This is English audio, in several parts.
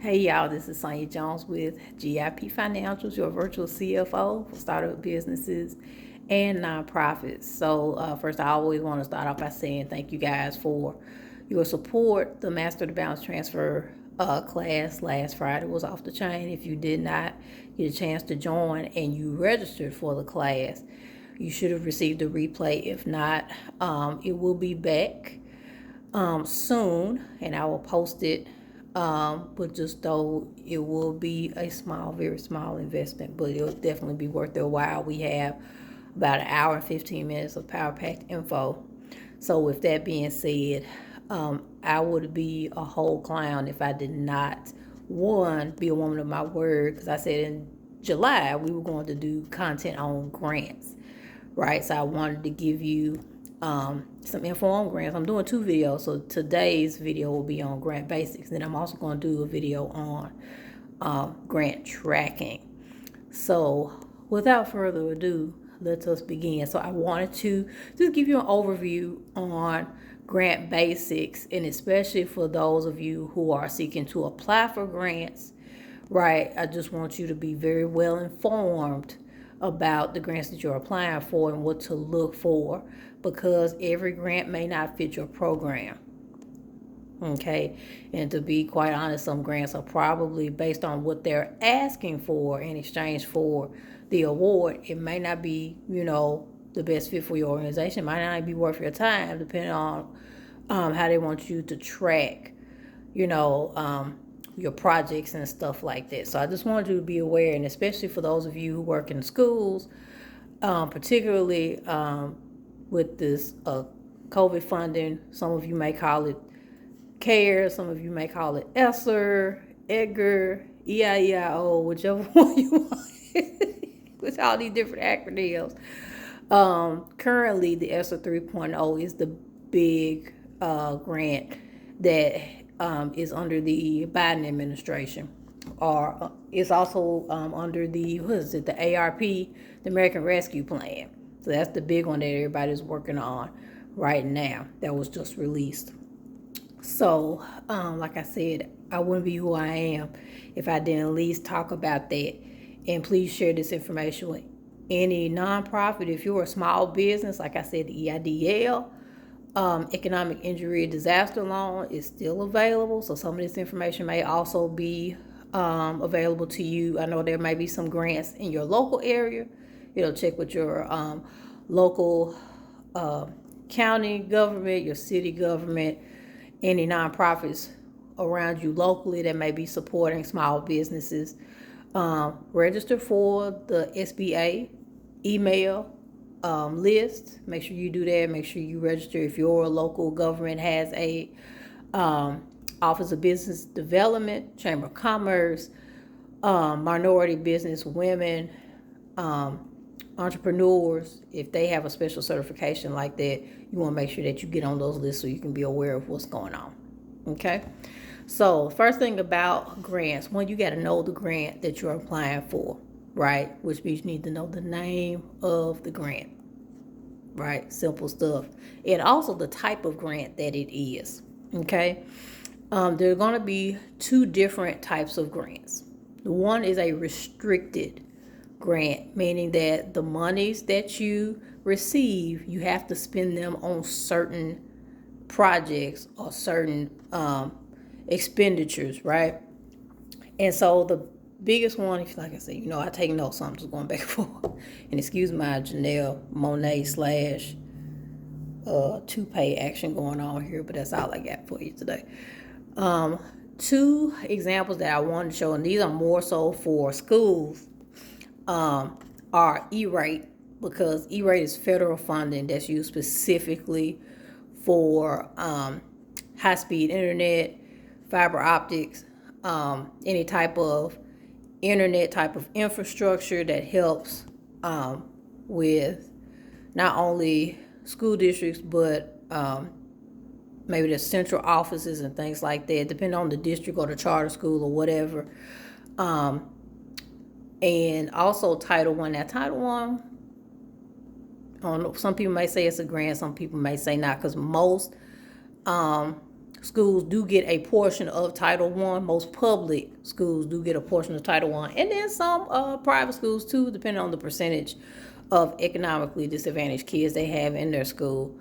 Hey y'all, this is Sonya Jones with GIP Financials, your virtual CFO for startup businesses and nonprofits. So, first, I always want to start off by saying thank you guys for your support. The Master the Balance Transfer class last Friday was off the chain. If you did not get a chance to join and you registered for the class, you should have received a replay. If not, it will be back soon, and I will post it. But just though it will be a small, very small investment, but it'll definitely be worth their while. We have about an hour and 15 minutes of power packed info. So with that being said, I would be a whole clown if I did not, one, be a woman of my word, because I said in July we were going to do content on grants, right? So I wanted to give you some info on grants. I'm doing 2 videos, so today's video will be on grant basics. Then I'm also going to do a video on grant tracking. So without further ado, let us begin. So I wanted to just give you an overview on grant basics, and especially for those of you who are seeking to apply for grants, right? I just want you to be very well informed about the grants that you're applying for and what to look for, because every grant may not fit your program. Okay, and to be quite honest, some grants are probably based on what they're asking for in exchange for the award. It may not be, the best fit for your organization. It might not be worth your time, depending on how they want you to track, your projects and stuff like that. So I just wanted you to be aware, and especially for those of you who work in schools, particularly with this COVID funding. Some of you may call it CARES, some of you may call it ESSER, EDGAR, EIEIO, whichever one you want, with all these different acronyms. Currently, the ESSER 3.0 is the big grant that is under the Biden administration, or it's also under the ARP, the American Rescue Plan. So that's the big one that everybody's working on right now. That was just released. So, like I said, I wouldn't be who I am if I didn't at least talk about that. And please share this information with any nonprofit. If you're a small business, like I said, the EIDL, economic injury disaster loan is still available. So some of this information may also be available to you. I know there may be some grants in your local area. Check with your local county government, your city government, any nonprofits around you locally that may be supporting small businesses. Register for the SBA email list. Make sure you do that. Make sure you register if your local government has a Office of Business Development, Chamber of Commerce, minority business women, entrepreneurs. If they have a special certification like that, you want to make sure that you get on those lists so you can be aware of what's going on. Okay, so first thing about grants, one, you got to know the grant that you're applying for, right? Which means you need to know the name of the grant, right? Simple stuff. And also the type of grant that it is. Okay, there are going to be 2 different types of grants. The one is a restricted grant, meaning that the monies that you receive, you have to spend them on certain projects or certain expenditures, right? And so the biggest one, if like I said, I take notes, so I'm just going back and forth. And excuse my Janelle Monet slash toupee action going on here, but that's all I got for you today. 2 examples that I wanted to show, and these are more so for schools, are E-rate, because E-rate is federal funding that's used specifically for high-speed internet, fiber optics, any type of internet type of infrastructure that helps with not only school districts, but maybe the central offices and things like that, depending on the district or the charter school or whatever. And also Title I. Now, Title I, I don't know, some people may say it's a grant, some people may say not, because most schools do get a portion of Title One. Most public schools do get a portion of Title One, and then some private schools too, depending on the percentage of economically disadvantaged kids they have in their school.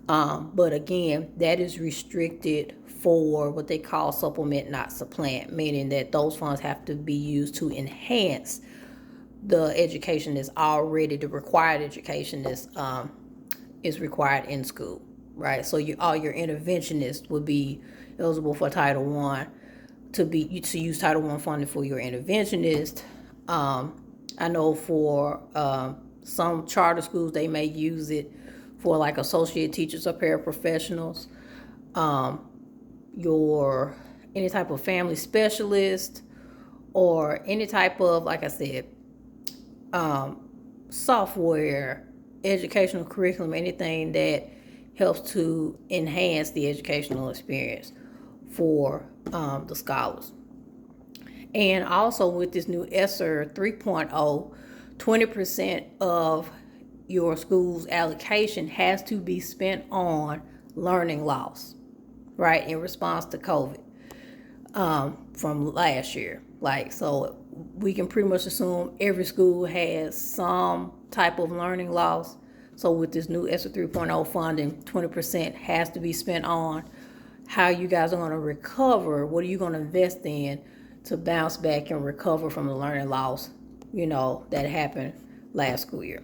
But again, that is restricted for what they call supplement, not supplant, meaning that those funds have to be used to enhance the education that's already the required education that's is required in school, right? So all your interventionists would be eligible for Title One to use Title One funding for your interventionist. I know for some charter schools they may use it for like associate teachers or paraprofessionals. Your any type of family specialist or any type of, like I said, software, educational curriculum, anything that helps to enhance the educational experience for the scholars. And also with this new ESSER 3.0, 20% of your school's allocation has to be spent on learning loss, right, in response to COVID from last year. So we can pretty much assume every school has some type of learning loss. So with this new ESSER 3.0 funding, 20% has to be spent on how you guys are going to recover. What are you going to invest in to bounce back and recover from the learning loss, that happened last school year.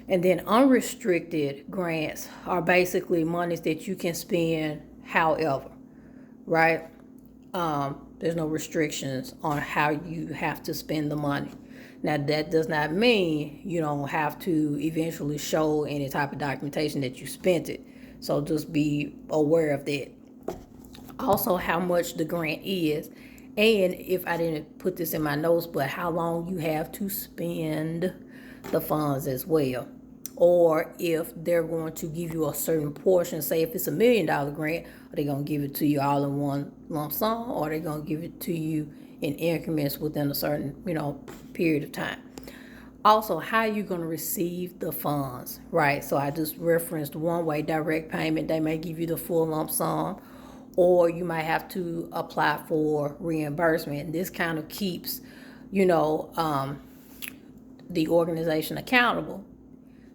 And then unrestricted grants are basically monies that you can spend however, right? There's no restrictions on how you have to spend the money. Now, that does not mean you don't have to eventually show any type of documentation that you spent it. So just be aware of that. Also, how much the grant is. And if I didn't put this in my notes, but how long you have to spend the funds as well. Or if they're going to give you a certain portion, say if it's $1 million grant, are they going to give it to you all in one lump sum, or are they going to give it to you in increments within a certain, period of time? Also, how are you going to receive the funds, right? So I just referenced one way, direct payment. They may give you the full lump sum, or you might have to apply for reimbursement. And this kind of keeps, the organization accountable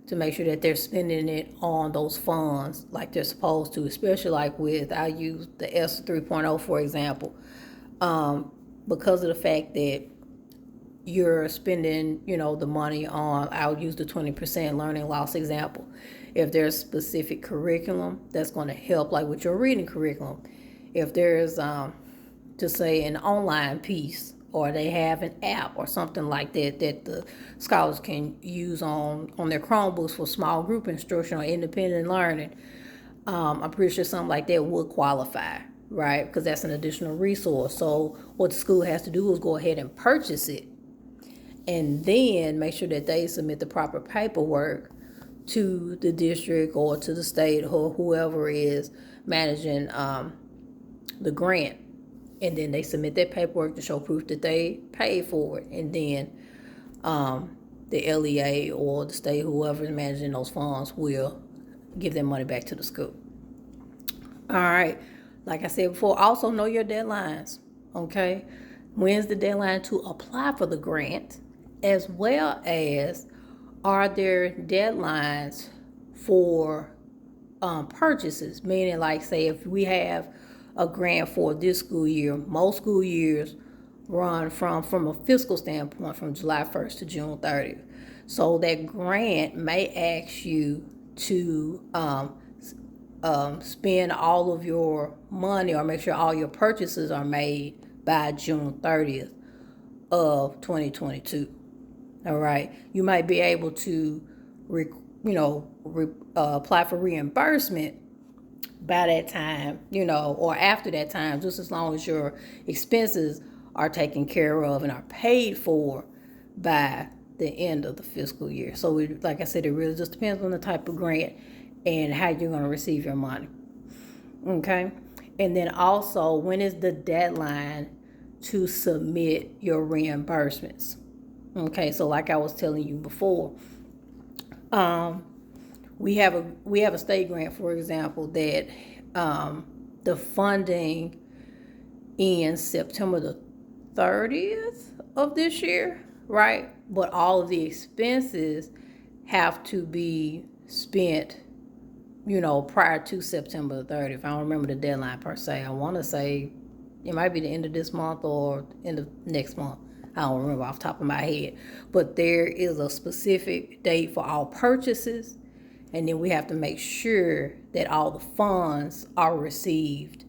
to make sure that they're spending it on those funds like they're supposed to, especially like I use the ESSER 3.0, for example, because of the fact that you're spending, the money on, I'll use the 20% learning loss example. If there's specific curriculum that's going to help, like with your reading curriculum, if there's, just say an online piece, or they have an app or something like that the scholars can use on their Chromebooks for small group instruction or independent learning, I'm pretty sure something like that would qualify, right? Because that's an additional resource. So what the school has to do is go ahead and purchase it, and then make sure that they submit the proper paperwork to the district or to the state or whoever is managing the grant. And then they submit that paperwork to show proof that they paid for it. And then the LEA or the state, whoever is managing those funds, will give their money back to the school. All right. Like I said before, also know your deadlines. Okay. When's the deadline to apply for the grant? As well as, are there deadlines for purchases? Meaning, like, say, if we have a grant for this school year, most school years run from a fiscal standpoint from July 1st to June 30th. So that grant may ask you to spend all of your money or make sure all your purchases are made by June 30th of 2022. All right. You might be able to, apply for reimbursement by that time, or after that time, just as long as your expenses are taken care of and are paid for by the end of the fiscal year. So like I said, it really just depends on the type of grant and how you're going to receive your money. Okay. And then also, when is the deadline to submit your reimbursements? Okay. So like I was telling you before, we have a state grant, for example, that the funding ends September the 30th of this year, right? But all of the expenses have to be spent, prior to September the 30th. I don't remember the deadline per se. I want to say it might be the end of this month or end of next month. I don't remember off the top of my head. But there is a specific date for all purchases. And then we have to make sure that all the funds are received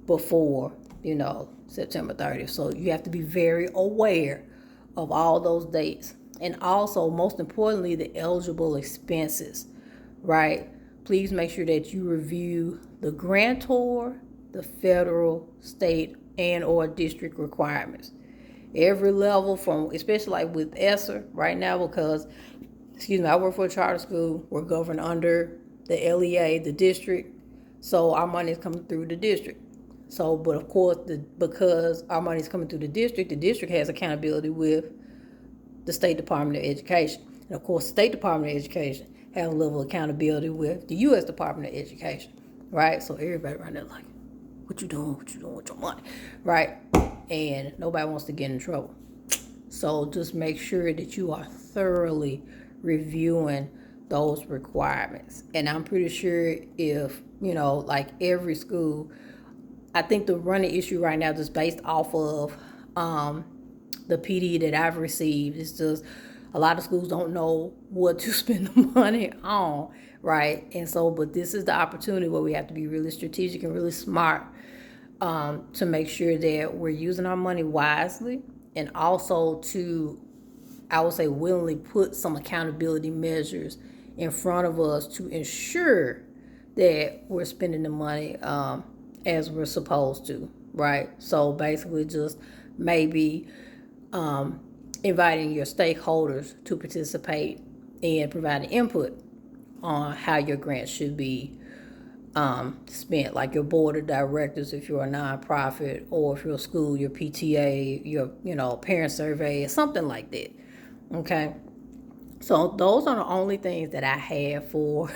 before, September 30th. So you have to be very aware of all those dates. And also, most importantly, the eligible expenses, right? Please make sure that you review the grantor, the federal, state, and or district requirements. Every level from, especially like with ESSER right now, because, I work for a charter school. We're governed under the LEA, the district. So our money is coming through the district. So, but of course, because our money is coming through the district has accountability with the State Department of Education. And of course, the State Department of Education has a level of accountability with the U.S. Department of Education, right? So everybody around there like, what you doing with your money, right? And nobody wants to get in trouble. So just make sure that you are thoroughly reviewing those requirements. And I'm pretty sure if, like every school, I think the running issue right now, just based off of the PD that I've received, is just a lot of schools don't know what to spend the money on, right? And so, but this is the opportunity where we have to be really strategic and really smart to make sure that we're using our money wisely, and also to, I would say, willingly put some accountability measures in front of us to ensure that we're spending the money as we're supposed to, right? So basically just maybe inviting your stakeholders to participate and providing input on how your grant should be spent, like your board of directors if you're a nonprofit, or if you're a school, your PTA, your parent survey, or something like that. Okay, so those are the only things that I have for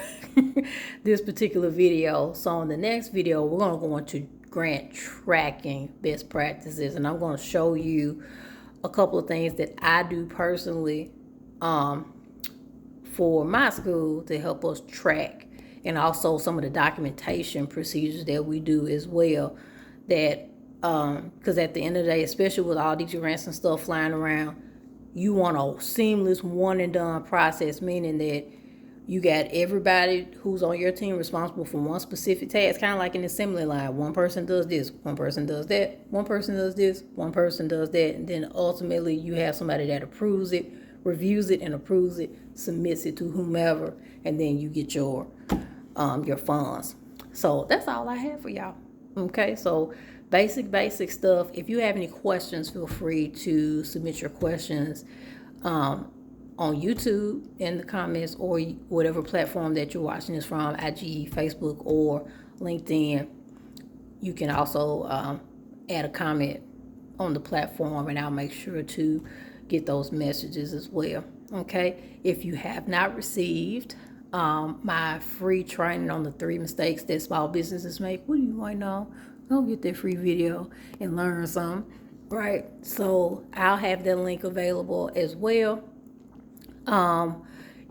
this particular video. So in the next video, we're going to go into grant tracking best practices, and I'm going to show you a couple of things that I do personally for my school to help us track, and also some of the documentation procedures that we do as well. That because at the end of the day, especially with all these grants and stuff flying around, you want a seamless one and done process, meaning that you got everybody who's on your team responsible for one specific task, kind of like an assembly line. One person does this, one person does that, one person does this, one person does that, and then ultimately you have somebody that approves it, reviews it, and approves it, submits it to whomever, and then you get your funds. So that's all I have for y'all. Okay, so basic stuff. If you have any questions, feel free to submit your questions on YouTube in the comments, or whatever platform that you're watching this from, IG, Facebook, or LinkedIn. You can also add a comment on the platform, and I'll make sure to get those messages as well. Okay, if you have not received my free training on the 3 mistakes that small businesses make, what do you want to know? Go get that free video and learn some, right? So I'll have that link available as well probably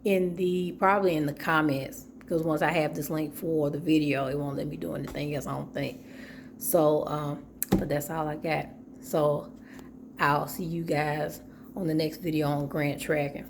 in the comments, because once I have this link for the video, it won't let me do anything else, I don't think. So but that's all I got. So I'll see you guys on the next video on grant tracking.